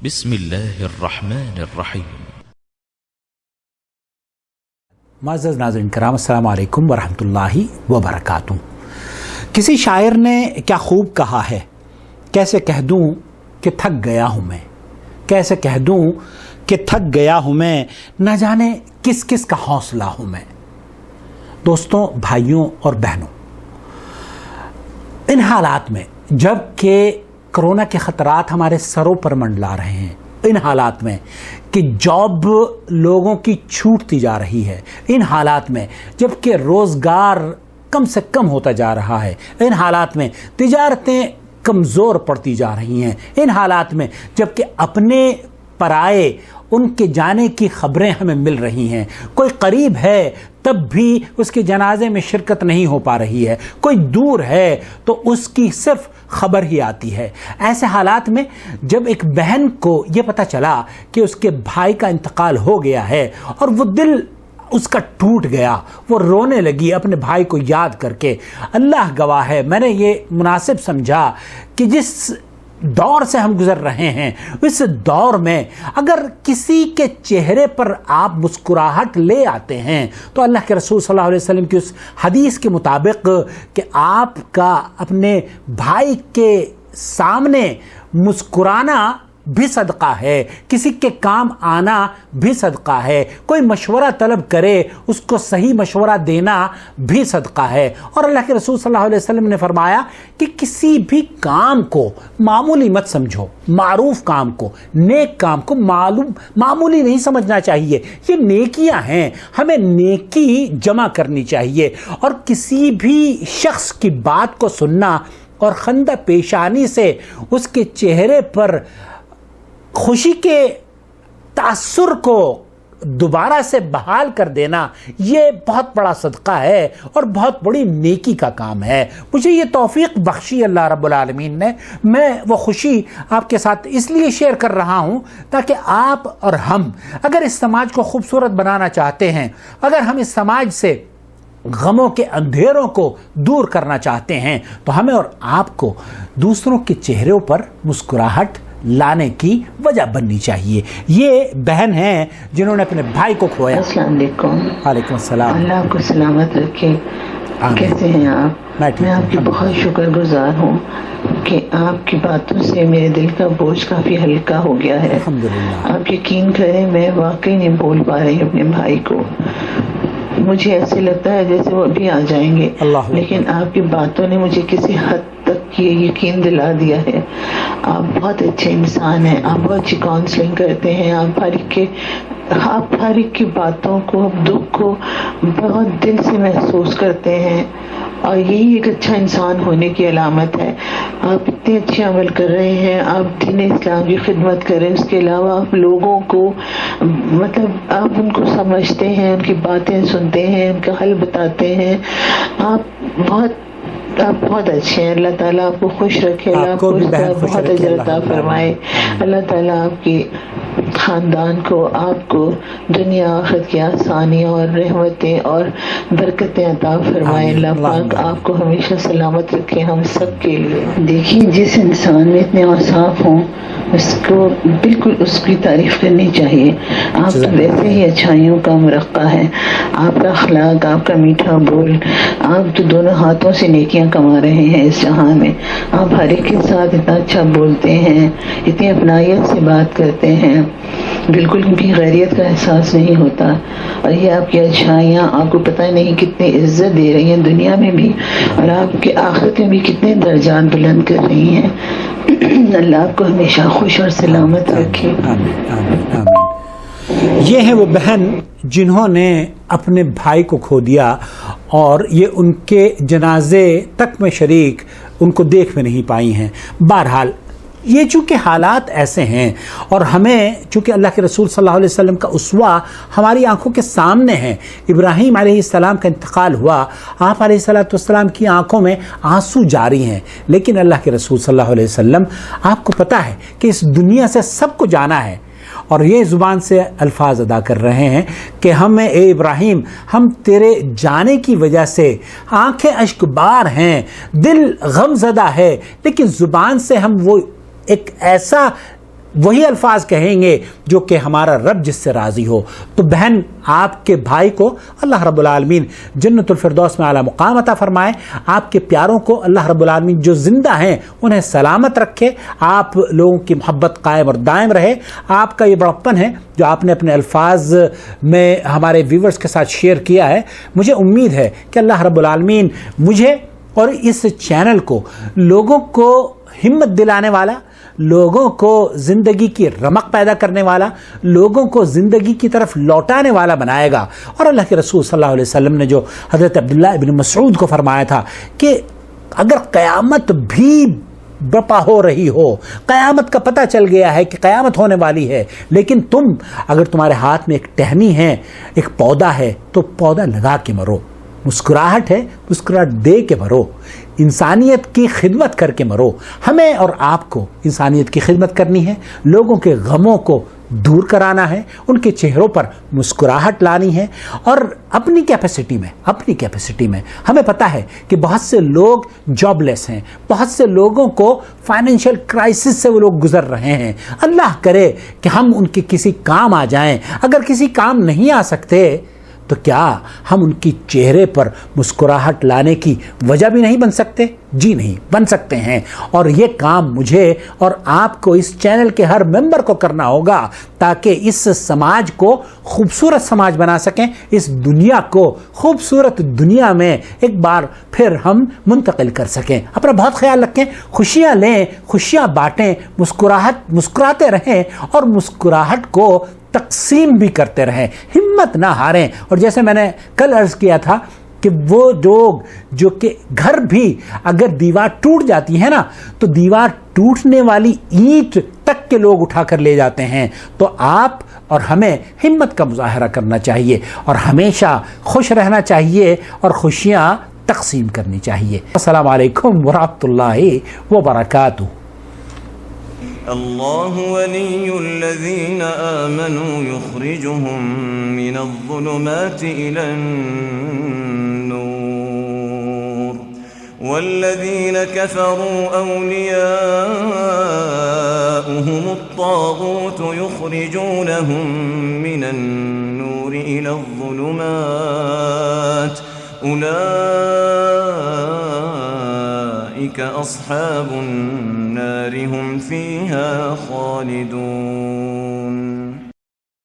بسم اللہ الرحمن الرحیم۔ معزز ناظرین کرام، السلام علیکم ورحمۃ اللہ وبرکاتہ۔ کسی شاعر نے کیا خوب کہا ہے، کیسے کہہ دوں کہ تھک گیا ہوں میں، کیسے کہہ دوں کہ تھک گیا ہوں میں، نہ جانے کس کس کا حوصلہ ہوں میں۔ دوستوں، بھائیوں اور بہنوں، ان حالات میں جب کہ کرونا کے خطرات ہمارے سروں پر منڈلا رہے ہیں، ان حالات میں کہ جاب لوگوں کی چھوٹتی جا رہی ہے، ان حالات میں جب کہ روزگار کم سے کم ہوتا جا رہا ہے، ان حالات میں تجارتیں کمزور پڑتی جا رہی ہیں، ان حالات میں جب کہ اپنے پرائے ان کے جانے کی خبریں ہمیں مل رہی ہیں، کوئی قریب ہے تب بھی اس کے جنازے میں شرکت نہیں ہو پا رہی ہے، کوئی دور ہے تو اس کی صرف خبر ہی آتی ہے۔ ایسے حالات میں جب ایک بہن کو یہ پتہ چلا کہ اس کے بھائی کا انتقال ہو گیا ہے اور وہ دل اس کا ٹوٹ گیا، وہ رونے لگی اپنے بھائی کو یاد کر کے، اللہ گواہ ہے میں نے یہ مناسب سمجھا کہ جس دور سے ہم گزر رہے ہیں، اس دور میں اگر کسی کے چہرے پر آپ مسکراہٹ لے آتے ہیں تو اللہ کے رسول صلی اللہ علیہ وسلم کی اس حدیث کے مطابق کہ آپ کا اپنے بھائی کے سامنے مسکرانا بھی صدقہ ہے، کسی کے کام آنا بھی صدقہ ہے، کوئی مشورہ طلب کرے اس کو صحیح مشورہ دینا بھی صدقہ ہے۔ اور اللہ کے رسول صلی اللہ علیہ وسلم نے فرمایا کہ کسی بھی کام کو معمولی مت سمجھو، معروف کام کو، نیک کام کو معمولی نہیں سمجھنا چاہیے، یہ نیکیاں ہیں، ہمیں نیکی جمع کرنی چاہیے۔ اور کسی بھی شخص کی بات کو سننا اور خندہ پیشانی سے اس کے چہرے پر خوشی کے تاثر کو دوبارہ سے بحال کر دینا، یہ بہت بڑا صدقہ ہے اور بہت بڑی نیکی کا کام ہے۔ مجھے یہ توفیق بخشی اللہ رب العالمین نے، میں وہ خوشی آپ کے ساتھ اس لیے شیئر کر رہا ہوں تاکہ آپ اور ہم اگر اس سماج کو خوبصورت بنانا چاہتے ہیں، اگر ہم اس سماج سے غموں کے اندھیروں کو دور کرنا چاہتے ہیں تو ہمیں اور آپ کو دوسروں کے چہروں پر مسکراہٹ لانے کی وجہ بننی چاہیے۔ یہ بہن ہیں جنہوں نے اپنے بھائی کو کھویا۔ السلام علیکم۔ وعلیکم السلام۔ اللہ آپ کو سلامت رکھے۔ کیسے ہیں آپ؟ میں آپ کی بہت شکر گزار ہوں کہ آپ کی باتوں سے میرے دل کا بوجھ کافی ہلکا ہو گیا ہے۔ الحمدللہ۔ آپ یقین کریں میں واقعی نہیں بول پا رہی اپنے بھائی کو، مجھے ایسے لگتا ہے جیسے وہ ابھی آ جائیں گے، لیکن آپ کی باتوں نے مجھے کسی حد تک یہ یقین دلا دیا ہے۔ آپ بہت اچھے انسان ہیں، آپ بہت اچھی کاؤنسلنگ کرتے ہیں، آپ ہر ایک کی باتوں کو، دکھ کو بہت دل سے محسوس کرتے ہیں، اور یہی ایک اچھا انسان ہونے کی علامت ہے۔ آپ اتنے اچھے عمل کر رہے ہیں، آپ دین اسلام کی خدمت کریں، اس کے علاوہ آپ لوگوں کو آپ ان کو سمجھتے ہیں، ان کی باتیں سنتے ہیں، ان کا حل بتاتے ہیں۔ آپ بہت اچھے ہیں۔ اللہ تعالیٰ آپ کو خوش رکھے، اللہ آپ کو بہت اجر عطا فرمائے۔ اللہ تعالیٰ آپ کی خاندان کو، آپ کو دنیا آخرت کی آسانیاں اور رحمتیں اور برکتیں عطا فرمائے۔ اللہ پاک آپ کو ہمیشہ سلامت رکھے ہم سب کے لیے۔ دیکھیے، جس انسان میں اتنے اوصاف ہوں اس کو بالکل اس کی تعریف کرنی چاہیے۔ آپ تو ویسے ہی اچھائیوں کا مرقع ہے، آپ کا اخلاق، آپ کا میٹھا بول، آپ تو دونوں ہاتھوں سے نیکیاں کما رہے ہیں اس جہاں میں۔ آپ ہر ایک کے ساتھ اتنا اچھا بولتے ہیں، اتنی اپنائیت سے بات کرتے ہیں، بالکل ان کی غیریت کا احساس نہیں ہوتا، اور یہ آپ کی اچھائیاں آپ کو پتہ نہیں کتنی عزت دے رہی ہیں دنیا میں بھی، اور آپ کے آخرت میں بھی کتنے درجات بلند کر رہی ہیں۔ اللہ آپ کو ہمیشہ خوش اور سلامت رکھے۔ آمین آمین آمین۔ یہ ہیں وہ بہن جنہوں نے اپنے بھائی کو کھو دیا اور یہ ان کے جنازے تک میں شریک ان کو دیکھ میں نہیں پائی ہیں۔ بہرحال یہ چونکہ حالات ایسے ہیں اور ہمیں چونکہ اللہ کے رسول صلی اللہ علیہ وسلم کا اسوہ ہماری آنکھوں کے سامنے ہے، ابراہیم علیہ السلام کا انتقال ہوا، آپ علیہ السلام کی آنکھوں میں آنسو جاری ہیں، لیکن اللہ کے رسول صلی اللہ علیہ وسلم آپ کو پتہ ہے کہ اس دنیا سے سب کو جانا ہے، اور یہ زبان سے الفاظ ادا کر رہے ہیں کہ ہمیں اے ابراہیم، ہم تیرے جانے کی وجہ سے آنکھیں اشک بار ہیں، دل غم زدہ ہے، لیکن زبان سے ہم وہ ایک ایسا وہی الفاظ کہیں گے جو کہ ہمارا رب جس سے راضی ہو. تو بہن آپ کے بھائی کو اللہ رب العالمین جنت الفردوس میں اعلیٰ مقام عطا فرمائے. آپ کے پیاروں کو اللہ رب العالمین جو زندہ ہیں انہیں سلامت رکھے. آپ لوگوں کی محبت قائم اور دائم رہے. آپ کا یہ بڑپن ہے جو آپ نے اپنے الفاظ میں ہمارے ویورز کے ساتھ شیئر کیا ہے. مجھے امید ہے کہ اللہ رب العالمین مجھے اور اس چینل کو لوگوں کو ہمت دلانے والا, لوگوں کو زندگی کی رمق پیدا کرنے والا, لوگوں کو زندگی کی طرف لوٹانے والا بنائے گا. اور اللہ کے رسول صلی اللہ علیہ وسلم نے جو حضرت عبداللہ ابن مسعود کو فرمایا تھا کہ اگر قیامت بھی برپا ہو رہی ہو, قیامت کا پتہ چل گیا ہے کہ قیامت ہونے والی ہے, لیکن اگر تمہارے ہاتھ میں ایک ٹہنی ہے, ایک پودا ہے, تو پودا لگا کے مرو. مسکراہٹ ہے, مسکراہٹ دے کے مرو. انسانیت کی خدمت کر کے مرو. ہمیں اور آپ کو انسانیت کی خدمت کرنی ہے, لوگوں کے غموں کو دور کرانا ہے, ان کے چہروں پر مسکراہٹ لانی ہے. اور اپنی کیپیسٹی میں ہمیں پتہ ہے کہ بہت سے لوگ جاب لیس ہیں, بہت سے لوگوں کو فائنینشیل کرائسس سے وہ لوگ گزر رہے ہیں. اللہ کرے کہ ہم ان کے کسی کام آ جائیں. اگر کسی کام نہیں آ سکتے تو کیا ہم ان کی چہرے پر مسکراہٹ لانے کی وجہ بھی نہیں بن سکتے؟ جی نہیں, بن سکتے ہیں. اور یہ کام مجھے اور آپ کو, اس چینل کے ہر ممبر کو کرنا ہوگا تاکہ اس سماج کو خوبصورت سماج بنا سکیں, اس دنیا کو خوبصورت دنیا میں ایک بار پھر ہم منتقل کر سکیں. اپنا بہت خیال رکھیں, خوشیاں لیں, خوشیاں بانٹیں, مسکراتے رہیں اور مسکراہٹ کو تقسیم بھی کرتے رہیں, ہمت نہ ہاریں. اور جیسے میں نے کل عرض کیا تھا کہ وہ لوگ جو کہ گھر بھی اگر دیوار ٹوٹ جاتی ہے نا, تو دیوار ٹوٹنے والی اینٹ تک کے لوگ اٹھا کر لے جاتے ہیں. تو آپ اور ہمیں ہمت کا مظاہرہ کرنا چاہیے اور ہمیشہ خوش رہنا چاہیے اور خوشیاں تقسیم کرنی چاہیے. السلام علیکم ورحمۃ اللہ وبرکاتہ. اللہ ولی الذین آمنوا یخرجهم من الظلمات إلى النور والذین كفروا أولیاؤهم الطاغوت یخرجونهم من النور إلى الظلمات أولئك أصحاب النار هم فيها خالدون.